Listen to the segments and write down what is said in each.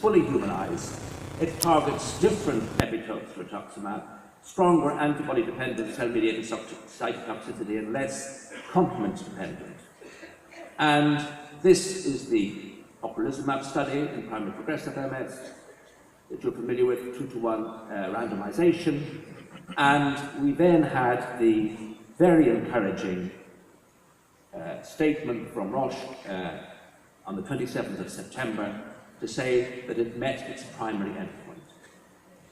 fully humanized. It targets different epitopes for rituximab, stronger antibody-dependent cell-mediated cytotoxicity and less complement-dependent. And this is the ocrelizumab study in primary progressive MS that you're familiar with, 2-to-1 randomization. And we then had the very encouraging statement from Roche on the 27th of September to say that it met its primary endpoint.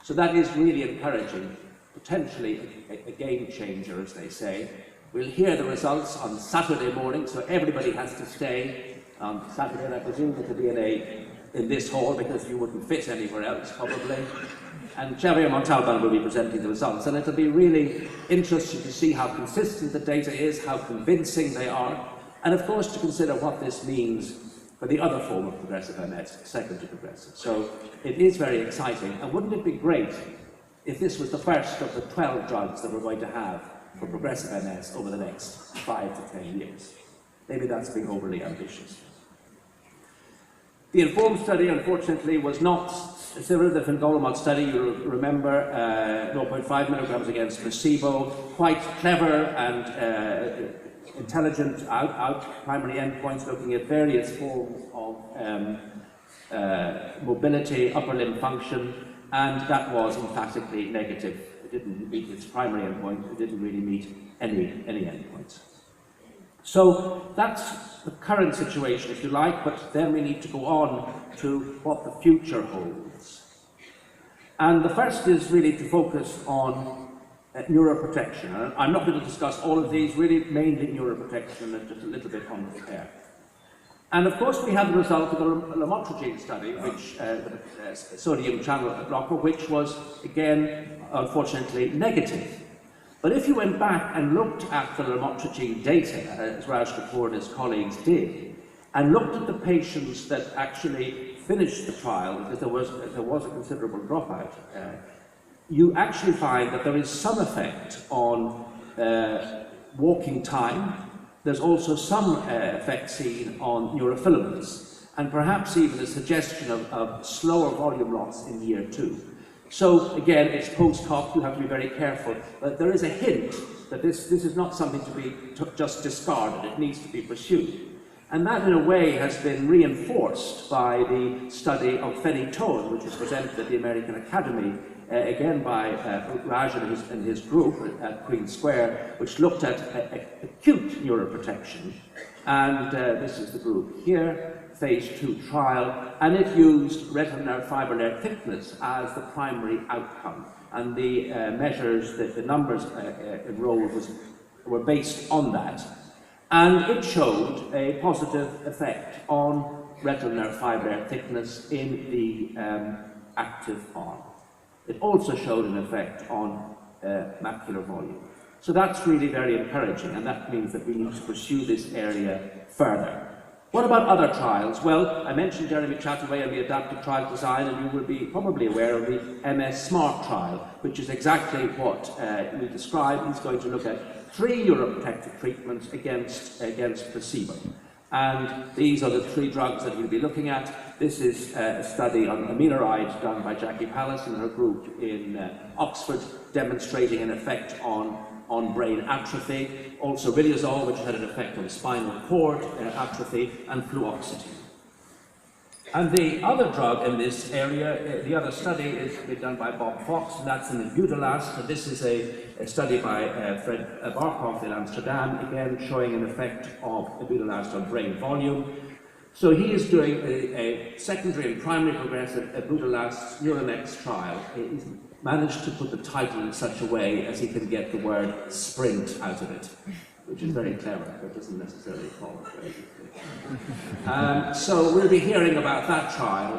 So that is really encouraging, potentially a game changer, as they say. We'll hear the results on Saturday morning, so everybody has to stay on Saturday, and I presume it will be in this hall because you wouldn't fit anywhere else, probably. And Xavier Montalban will be presenting the results, and it'll be really interesting to see how consistent the data is, how convincing they are, and of course to consider what this means for the other form of progressive MS, secondary progressive. So it is very exciting, and wouldn't it be great if this was the first of the 12 drugs that we're going to have for progressive MS over the next 5 to 10 years? Maybe that's being overly ambitious. The INFORM study, unfortunately, was not similar to the fingolimod study. You remember 0.5 milligrams against placebo, quite clever and intelligent primary endpoints looking at various forms of mobility, upper limb function, and that was emphatically negative. It didn't meet its primary endpoint, it didn't really meet any endpoints. So that's the current situation, if you like, but then we need to go on to what the future holds. And the first is really to focus on neuroprotection. And I'm not going to discuss all of these, really mainly neuroprotection and just a little bit on repair. And of course we have the result of the lamotrigine study, which sodium channel blocker, which was again unfortunately negative. But if you went back and looked at the lamotrigine data, as Raj Kapoor and his colleagues did, and looked at the patients that actually finished the trial, because there was a considerable dropout, you actually find that there is some effect on walking time. There's also some effect seen on neurofilaments, and perhaps even a suggestion of slower volume loss in year 2. So again, it's post hoc, you have to be very careful, but there is a hint that this is not something to be just discarded, it needs to be pursued. And that in a way has been reinforced by the study of phenytoin, which was presented at the American Academy, again by Raj and his group at Queen Square, which looked at acute neuroprotection. And this is the group here, phase 2 trial, and it used retinal nerve fiber layer thickness as the primary outcome. And the measures, the numbers enrolled were based on that. And it showed a positive effect on retinal nerve fiber layer thickness in the active arm. It also showed an effect on macular volume. So that's really very encouraging, and that means that we need to pursue this area further. What about other trials? Well, I mentioned Jeremy Chataway and the adaptive trial design, and you will be probably aware of the MS SMART trial, which is exactly what we described. He's going to look at 3 neuroprotective treatments against placebo. And these are the 3 drugs that we'll be looking at. This is a study on aminoride done by Jackie Pallas and her group in Oxford, demonstrating an effect on brain atrophy. Also riluzole, which had an effect on spinal cord atrophy, and fluoxetine. And the other drug in this area, the other study is been done by Bob Fox, and that's in ibudilast. And this is a study by Fred Barkhoff in Amsterdam, again showing an effect of ibudilast on brain volume. So he is doing a secondary and primary progressive ibudilast Neuronext trial. He's managed to put the title in such a way as he can get the word sprint out of it, which is very clever, but doesn't necessarily follow very easily. So we'll be hearing about that trial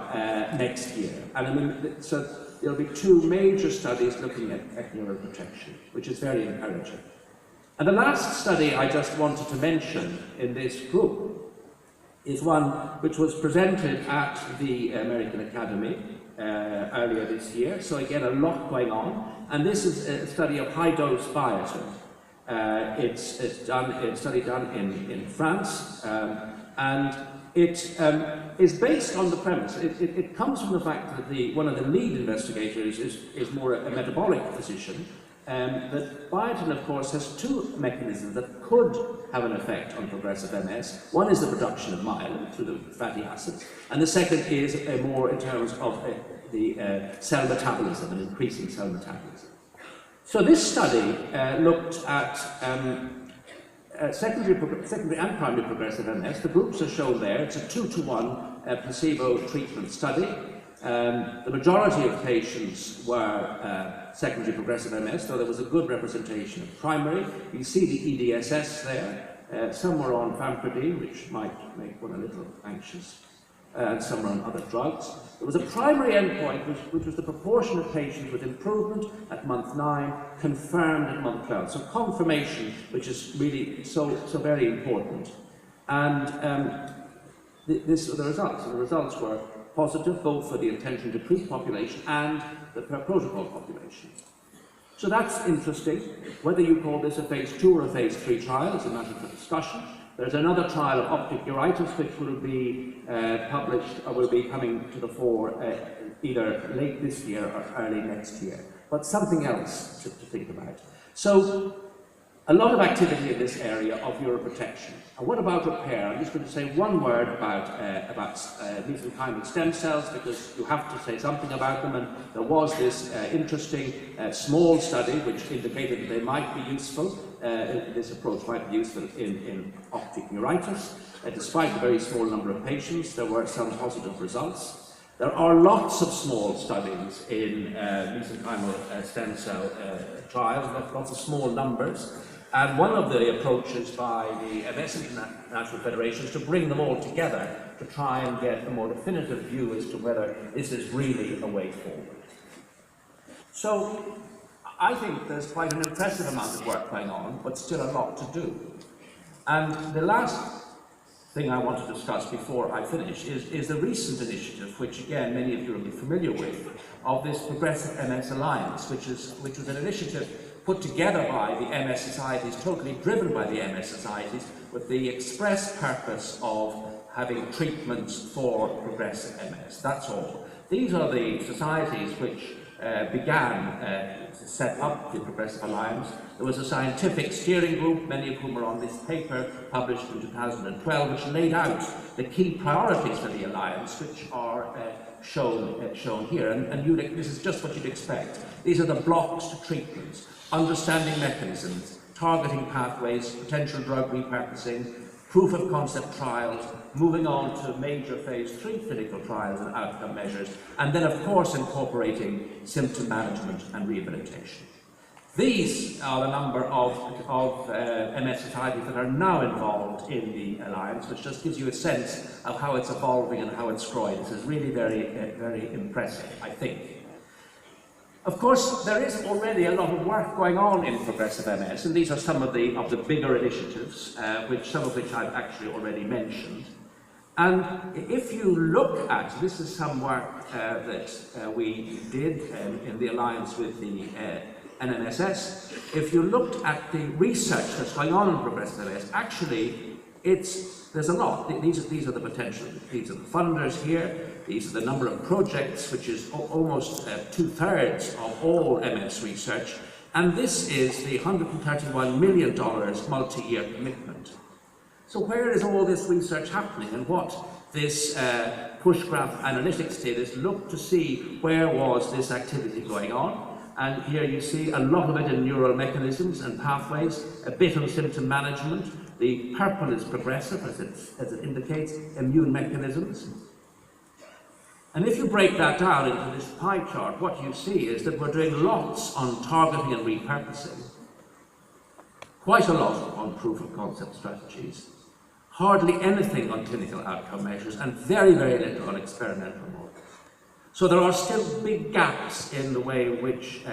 next year. And I mean, so there'll be 2 major studies looking at neuroprotection, which is very encouraging. And the last study I just wanted to mention in this group is one which was presented at the American Academy earlier this year. So again, a lot going on. And this is a study of high-dose biotin. It's a study done in France, and it is based on the premise. It comes from the fact that one of the lead investigators is more a metabolic physician. That biotin, of course, has two mechanisms that could have an effect on progressive MS. One is the production of myelin through the fatty acids, and the second is more in terms of the cell metabolism and increasing cell metabolism. So this study looked at secondary and primary progressive MS. The groups are shown there. It's a 2-to-1 placebo treatment study. The majority of patients were secondary progressive MS, though there was a good representation of primary. You see the EDSS there. Some were on famotidine, which might make one a little anxious, and some were on other drugs. There was a primary endpoint, which was the proportion of patients with improvement at month 9, confirmed at month 12. So confirmation, which is really so very important. And this are the results. And the results were positive, both for the intention to treat population and the per protocol population. So that's interesting. Whether you call this a phase 2 or a phase 3 trial is a matter for discussion. There's another trial of optic neuritis which will be published or will be coming to the fore either late this year or early next year. But something else to think about. So a lot of activity in this area of neuroprotection. And what about repair? I'm just going to say one word about mesenchymal stem cells, because you have to say something about them. And there was this interesting small study which indicated that they might be useful. This approach might be useful in optic neuritis. Despite a very small number of patients, there were some positive results. There are lots of small studies in mesenchymal stem cell trials, lots of small numbers. And one of the approaches by the MS International Federation is to bring them all together to try and get a more definitive view as to whether this is really a way forward. So I think there's quite an impressive amount of work going on, but still a lot to do. And the last thing I want to discuss before I finish is the recent initiative, which again many of you will be familiar with, of this Progressive MS Alliance, which was an initiative put together by the MS Societies, totally driven by the MS Societies, with the express purpose of having treatments for progressive MS. That's all. These are the societies which began to set up the Progressive Alliance. There was a scientific steering group, many of whom are on this paper, published in 2012, which laid out the key priorities for the Alliance, which are shown here. And this is just what you'd expect. These are the blocks to treatments: understanding mechanisms, targeting pathways, potential drug repurposing, proof of concept trials, moving on to major phase 3 clinical trials and outcome measures, and then of course incorporating symptom management and rehabilitation. These are the number of MS societies that are now involved in the Alliance, which just gives you a sense of how it's evolving and how it's growing. This is really very impressive, I think. Of course, there is already a lot of work going on in progressive MS, and these are some of the bigger initiatives, some of which I've actually already mentioned. And if you look at, this is some work that we did in the alliance with the NMSS. If you looked at the research that's going on in progressive MS, actually there's a lot. These are the potential. These are the funders here. These are the number of projects, which is almost 2/3 of all MS research. And this is the $131 million multi-year commitment. So where is all this research happening? And what this pushgraph analytics did is look to see where was this activity going on. And here you see a lot of it in neural mechanisms and pathways, a bit on symptom management. The purple is progressive, as it indicates, immune mechanisms. And if you break that down into this pie chart, what you see is that we're doing lots on targeting and repurposing, quite a lot on proof of concept strategies, hardly anything on clinical outcome measures, and very, very little on experimental models. So there are still big gaps in the way in which,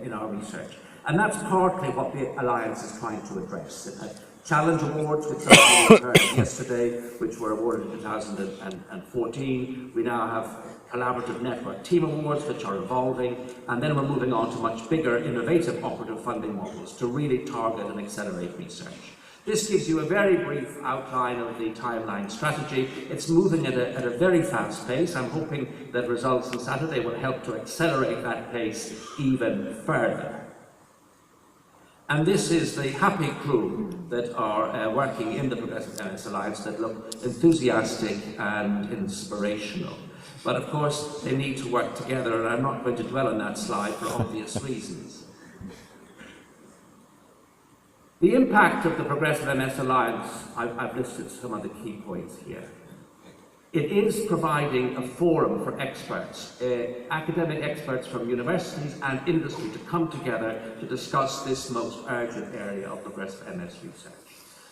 in our research. And that's partly what the Alliance is trying to address. It had challenge awards, which we heard yesterday, which were awarded in 2014. We now have collaborative network team awards, which are evolving. And then we're moving on to much bigger, innovative operative funding models to really target and accelerate research. This gives you a very brief outline of the timeline strategy. It's moving at a very fast pace. I'm hoping that results on Saturday will help to accelerate that pace even further. And this is the happy crew that are working in the Progressive MS Alliance that look enthusiastic and inspirational. But of course, they need to work together, and I'm not going to dwell on that slide for obvious reasons. The impact of the Progressive MS Alliance, I've listed some of the key points here. It is providing a forum for experts, academic experts from universities and industry to come together to discuss this most urgent area of progressive MS research.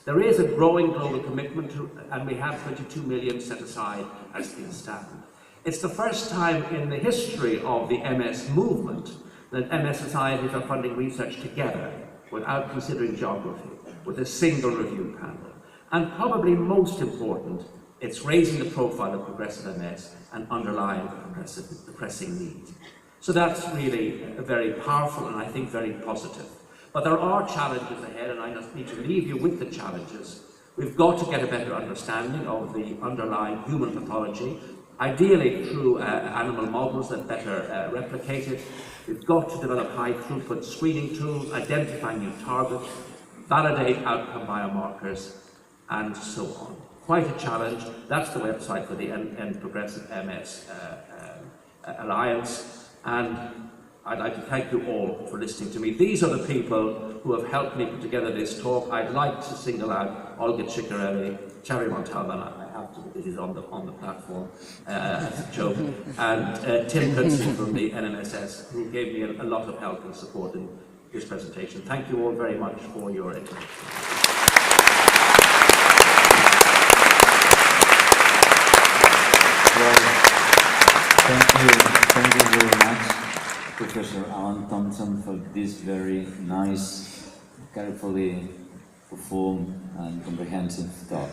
There is a growing global commitment to, and we have 22 million set aside as things stand. It's the first time in the history of the MS movement that MS societies are funding research together without considering geography, with a single review panel. And probably most important, it's raising the profile of progressive MS and underlying the pressing needs. So that's really very powerful and I think very positive. But there are challenges ahead, and I just need to leave you with the challenges. We've got to get a better understanding of the underlying human pathology, ideally through animal models that better replicate it. We've got to develop high-throughput screening tools, identify new targets, validate outcome biomarkers, and so on. Quite a challenge. That's the website for the End Progressive MS Alliance, and I'd like to thank you all for listening to me. These are the people who have helped me put together this talk. I'd like to single out Olga Ciccarelli, Cherry Montalban, I have to, it is on the platform, as a joke, and Tim Hudson from the NMSS, who gave me a lot of help and support in this presentation. Thank you all very much for your attention. Thank you very much, Professor Alan Thompson, for this very nice, carefully performed and comprehensive talk.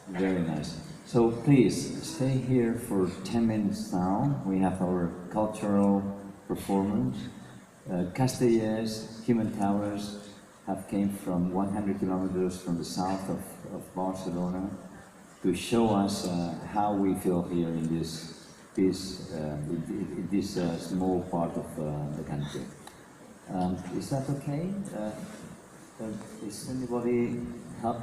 Very nice. So please, stay here for 10 minutes now. We have our cultural performance. Castellers, Human Towers, have came from 100 kilometers from the south of Barcelona to show us how we feel here in this small part of the country. Is that okay? Is anybody